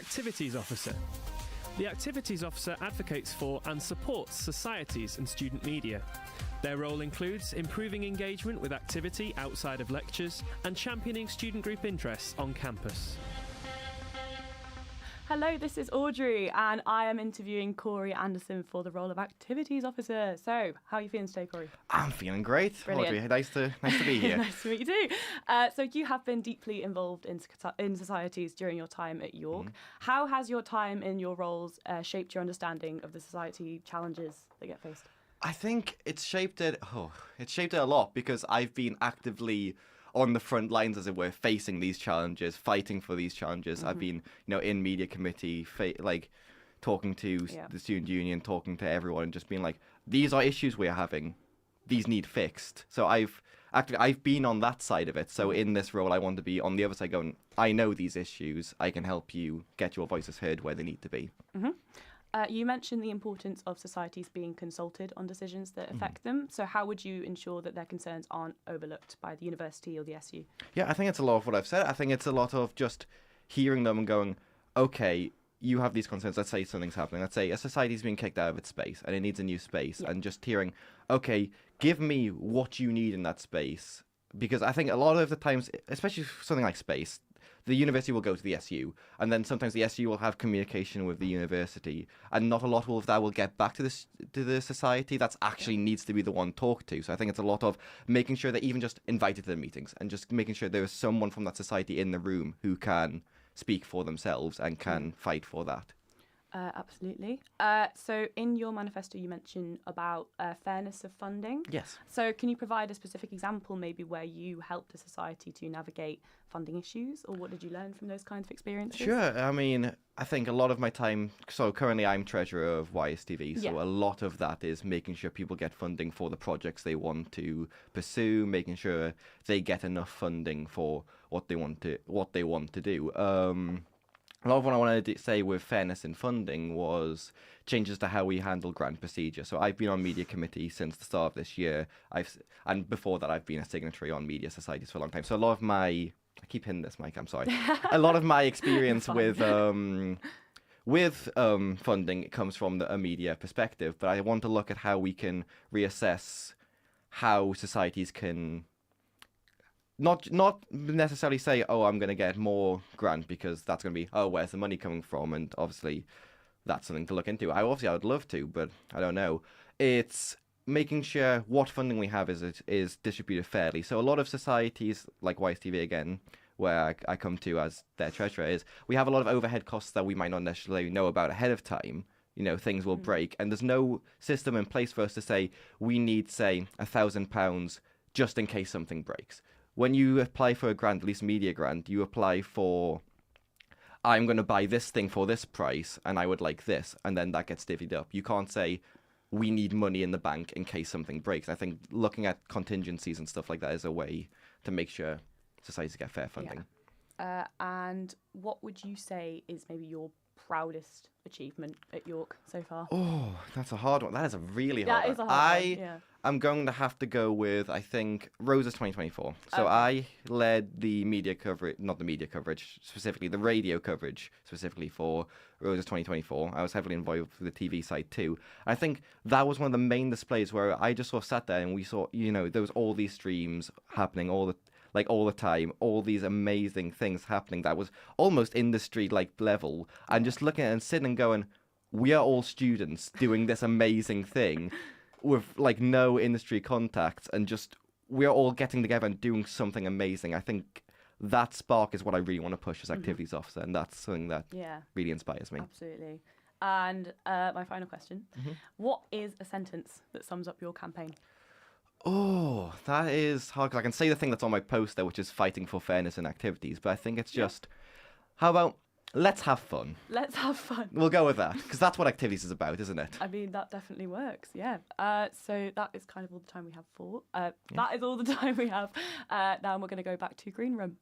Activities Officer. The Activities Officer advocates for and supports societies and student media. Their role includes improving engagement with activity outside of lectures and championing student group interests on campus. Hello, this is Audrey, and I am interviewing Kory Anderson for the role of Activities Officer. So, how are you feeling today, Kory? I'm feeling great. Brilliant. Audrey, nice to be here. Nice to meet you too. So, you have been deeply involved in societies during your time at York. How has your time in your roles shaped your understanding of the society challenges that get faced? I think it's shaped it a lot because I've been actively on the front lines, as it were, facing these challenges, fighting for these challenges. I've been, in media committee, talking to the student union, talking to everyone, and just being like, these are issues we're having. These need fixed. So I've been on that side of it. So in this role, I want to be on the other side going, I know these issues. I can help you get your voices heard where they need to be. Mm-hmm. You mentioned the importance of societies being consulted on decisions that affect them. So how would you ensure that their concerns aren't overlooked by the university or the SU? Yeah, I think it's a lot of what I've said. I think it's a lot of just hearing them and going, okay, you have these concerns. Let's say something's happening. Let's say a society's being kicked out of its space and it needs a new space. And just hearing, okay, give me what you need in that space. Because I think a lot of the times, especially something like space, the university will go to the SU, and then sometimes the SU will have communication with the university, and not a lot of that will get back to the society that actually needs to be the one talked to. So I think it's a lot of making sure they're even just invited to the meetings, and just making sure there is someone from that society in the room who can speak for themselves and can fight for that. Absolutely. So in your manifesto, you mentioned about fairness of funding. Yes. So can you provide a specific example maybe where you helped a society to navigate funding issues, or what did you learn from those kinds of experiences? Sure. I mean, I think a lot of my time, so currently I'm treasurer of YSTV, so a lot of that is making sure people get funding for the projects they want to pursue, making sure they get enough funding for what they want to do. A lot of what I wanted to say with fairness in funding was changes to how we handle grant procedure. So I've been on media committee since the start of this year. And before that, I've been a signatory on media societies for a long time. So a lot of I keep hitting this mic, I'm sorry. A lot of my experience with funding comes from a media perspective. But I want to look at how we can reassess how societies can not necessarily say, oh, I'm going to get more grant because that's going to be, oh, where's the money coming from? And obviously that's something to look into. I would love to, but I don't know. It's making sure what funding we have is distributed fairly. So a lot of societies, like YSTV again, where I come to as their treasurer, is we have a lot of overhead costs that we might not necessarily know about ahead of time. Things will break. And there's no system in place for us to say, we need, say, £1,000 just in case something breaks. When you apply for a grant, at least a media grant, you apply for, I'm going to buy this thing for this price, and I would like this, and then that gets divvied up. You can't say, we need money in the bank in case something breaks. I think looking at contingencies and stuff like that is a way to make sure societies get fair funding. Yeah. And what would you say is maybe your proudest achievement at York so far? Oh, that's a hard one. That is a really hard one. That is a hard one, yeah. I'm going to have to go with, I think, Rosa's 2024. So I led the media coverage, not the media coverage, specifically the radio coverage, specifically for Rosa's 2024. I was heavily involved with the TV side too. I think that was one of the main displays where I just sort of sat there and we saw, there was all these streams happening all the time, all these amazing things happening that was almost industry-like level, and just looking at it and sitting and going, we are all students doing this amazing thing with no industry contacts, and just we're all getting together and doing something amazing. I think that spark is what I really want to push as activities officer, and that's something that really inspires me. Absolutely. And my final question, what is a sentence that sums up your campaign? Oh, that is hard, because I can say the thing that's on my poster, which is fighting for fairness in activities, but I think it's just, how about, let's have fun. Let's have fun. We'll go with that, because that's what activities is about, isn't it? I mean, that definitely works, yeah. So that is kind of all the time we have for. That is all the time we have. Now we're going to go back to Green Room.